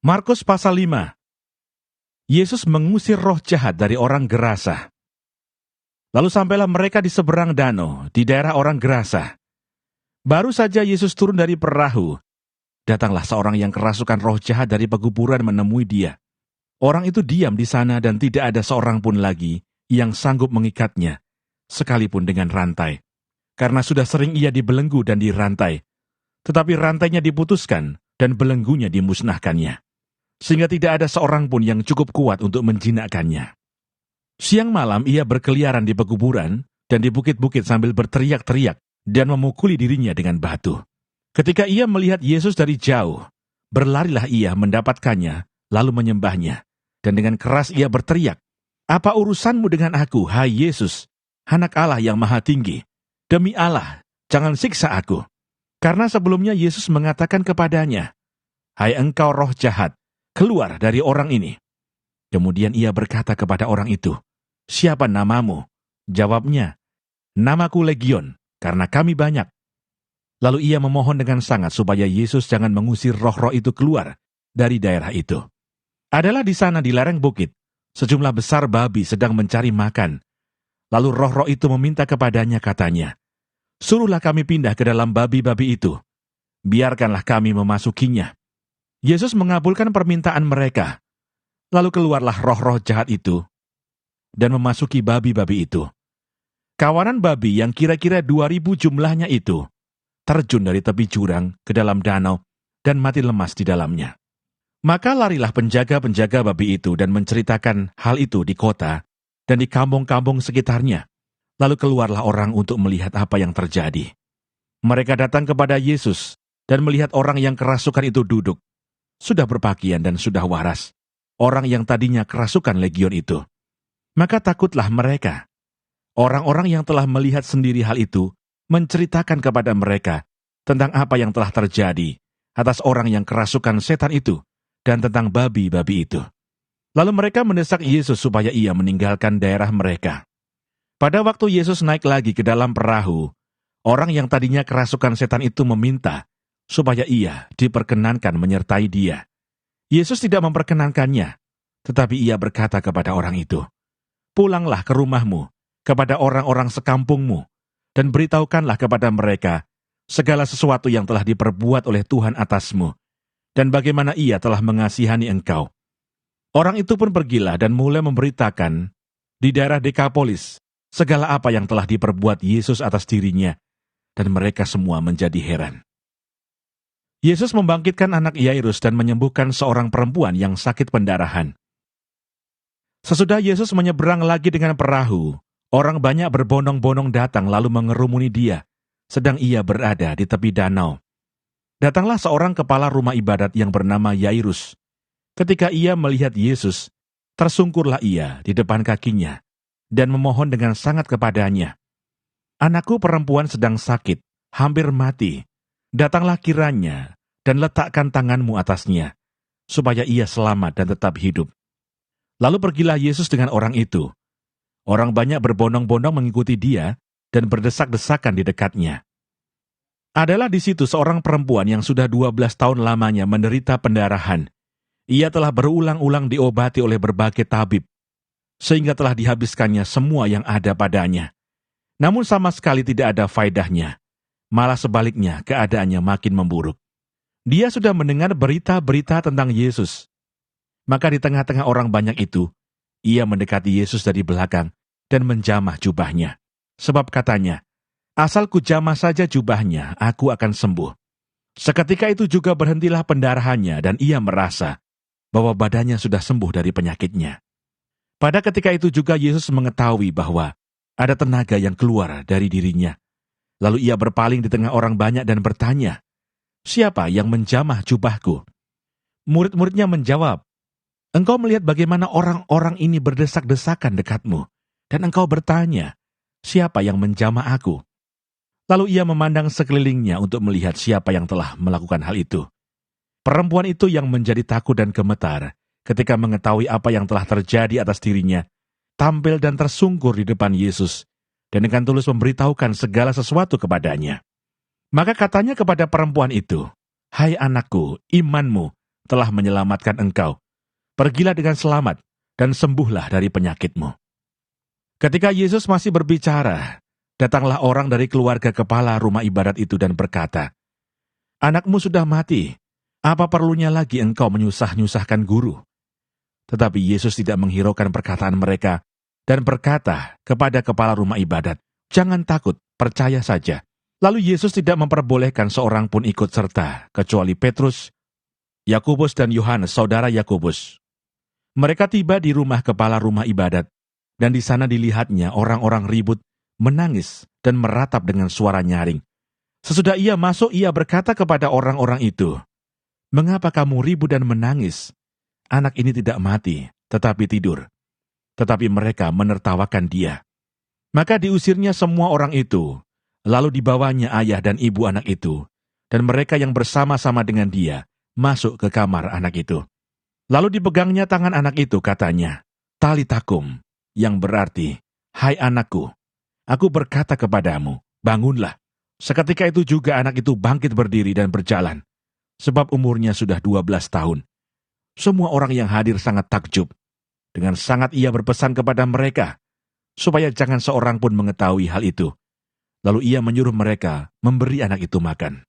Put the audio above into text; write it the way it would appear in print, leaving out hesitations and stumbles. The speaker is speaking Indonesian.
Markus pasal 5. Yesus mengusir roh jahat dari orang Gerasa. Lalu sampailah mereka di seberang danau, di daerah orang Gerasa. Baru saja Yesus turun dari perahu, datanglah seorang yang kerasukan roh jahat dari pekuburan menemui dia. Orang itu diam di sana dan tidak ada seorang pun lagi yang sanggup mengikatnya, sekalipun dengan rantai. Karena sudah sering ia dibelenggu dan dirantai, tetapi rantainya diputuskan dan belenggunya dimusnahkannya, sehingga tidak ada seorang pun yang cukup kuat untuk menjinakkannya. Siang malam ia berkeliaran di pekuburan dan di bukit-bukit sambil berteriak-teriak dan memukuli dirinya dengan batu. Ketika ia melihat Yesus dari jauh, berlarilah ia mendapatkannya, lalu menyembahnya, dan dengan keras ia berteriak, "Apa urusanmu dengan aku, hai Yesus, Anak Allah yang Maha Tinggi? Demi Allah, jangan siksa aku." Karena sebelumnya Yesus mengatakan kepadanya, "Hai engkau roh jahat, keluar dari orang ini." Kemudian ia berkata kepada orang itu, "Siapa namamu?" Jawabnya, "Namaku Legion, karena kami banyak." Lalu ia memohon dengan sangat supaya Yesus jangan mengusir roh-roh itu keluar dari daerah itu. Adalah di sana di lereng bukit, sejumlah besar babi sedang mencari makan. Lalu roh-roh itu meminta kepadanya, katanya, "Suruhlah kami pindah ke dalam babi-babi itu. Biarkanlah kami memasukinya." Yesus mengabulkan permintaan mereka. Lalu keluarlah roh-roh jahat itu dan memasuki babi-babi itu. Kawanan babi yang kira-kira 2.000 jumlahnya itu terjun dari tepi jurang ke dalam danau dan mati lemas di dalamnya. Maka larilah penjaga-penjaga babi itu dan menceritakan hal itu di kota dan di kampung-kampung sekitarnya. Lalu keluarlah orang untuk melihat apa yang terjadi. Mereka datang kepada Yesus dan melihat orang yang kerasukan itu duduk, sudah berpakaian dan sudah waras, orang yang tadinya kerasukan legion itu. Maka takutlah mereka. Orang-orang yang telah melihat sendiri hal itu menceritakan kepada mereka tentang apa yang telah terjadi atas orang yang kerasukan setan itu dan tentang babi-babi itu. Lalu mereka mendesak Yesus supaya ia meninggalkan daerah mereka. Pada waktu Yesus naik lagi ke dalam perahu, orang yang tadinya kerasukan setan itu meminta supaya ia diperkenankan menyertai dia. Yesus tidak memperkenankannya, tetapi ia berkata kepada orang itu, "Pulanglah ke rumahmu, kepada orang-orang sekampungmu, dan beritahukanlah kepada mereka segala sesuatu yang telah diperbuat oleh Tuhan atasmu, dan bagaimana ia telah mengasihani engkau." Orang itu pun pergilah dan mulai memberitakan di daerah Dekapolis segala apa yang telah diperbuat Yesus atas dirinya, dan mereka semua menjadi heran. Yesus membangkitkan anak Yairus dan menyembuhkan seorang perempuan yang sakit pendarahan. Sesudah Yesus menyeberang lagi dengan perahu, orang banyak berbondong-bondong datang lalu mengerumuni dia, sedang ia berada di tepi danau. Datanglah seorang kepala rumah ibadat yang bernama Yairus. Ketika ia melihat Yesus, tersungkurlah ia di depan kakinya dan memohon dengan sangat kepadanya, "Anakku perempuan sedang sakit, hampir mati. Datanglah kiranya dan letakkan tanganmu atasnya, supaya ia selamat dan tetap hidup." Lalu pergilah Yesus dengan orang itu. Orang banyak berbondong-bondong mengikuti dia dan berdesak-desakan di dekatnya. Adalah di situ seorang perempuan yang sudah 12 tahun lamanya menderita pendarahan. Ia telah berulang-ulang diobati oleh berbagai tabib, sehingga telah dihabiskannya semua yang ada padanya. Namun sama sekali tidak ada faedahnya. Malah sebaliknya keadaannya makin memburuk. Dia sudah mendengar berita-berita tentang Yesus. Maka di tengah-tengah orang banyak itu, ia mendekati Yesus dari belakang dan menjamah jubahnya. Sebab katanya, "Asal ku jamah saja jubahnya, aku akan sembuh." Seketika itu juga berhentilah pendarahannya dan ia merasa bahwa badannya sudah sembuh dari penyakitnya. Pada ketika itu juga Yesus mengetahui bahwa ada tenaga yang keluar dari dirinya. Lalu ia berpaling di tengah orang banyak dan bertanya, "Siapa yang menjamah jubahku?" Murid-muridnya menjawab, "Engkau melihat bagaimana orang-orang ini berdesak-desakan dekatmu, dan engkau bertanya, 'Siapa yang menjamah aku?'" Lalu ia memandang sekelilingnya untuk melihat siapa yang telah melakukan hal itu. Perempuan itu yang menjadi takut dan gemetar ketika mengetahui apa yang telah terjadi atas dirinya, tampil dan tersungkur di depan Yesus, dan dengan tulus memberitahukan segala sesuatu kepadanya. Maka katanya kepada perempuan itu, "Hai anakku, imanmu telah menyelamatkan engkau. Pergilah dengan selamat dan sembuhlah dari penyakitmu." Ketika Yesus masih berbicara, datanglah orang dari keluarga kepala rumah ibadat itu dan berkata, "Anakmu sudah mati. Apa perlunya lagi engkau menyusah-nyusahkan guru?" Tetapi Yesus tidak menghiraukan perkataan mereka dan berkata kepada kepala rumah ibadat, "Jangan takut, percaya saja." Lalu Yesus tidak memperbolehkan seorang pun ikut serta, kecuali Petrus, Yakobus dan Yohanes, saudara Yakobus. Mereka tiba di rumah kepala rumah ibadat, dan di sana dilihatnya orang-orang ribut, menangis, dan meratap dengan suara nyaring. Sesudah ia masuk, ia berkata kepada orang-orang itu, "Mengapa kamu ribut dan menangis? Anak ini tidak mati, tetapi tidur." Tetapi mereka menertawakan dia. Maka diusirnya semua orang itu, lalu dibawanya ayah dan ibu anak itu, dan mereka yang bersama-sama dengan dia masuk ke kamar anak itu. Lalu dipegangnya tangan anak itu, katanya, "Talita kum," yang berarti, "Hai anakku, aku berkata kepadamu, bangunlah." Seketika itu juga anak itu bangkit berdiri dan berjalan, sebab umurnya sudah 12 tahun. Semua orang yang hadir sangat takjub. Dengan sangat ia berpesan kepada mereka, supaya jangan seorang pun mengetahui hal itu. Lalu ia menyuruh mereka memberi anak itu makan.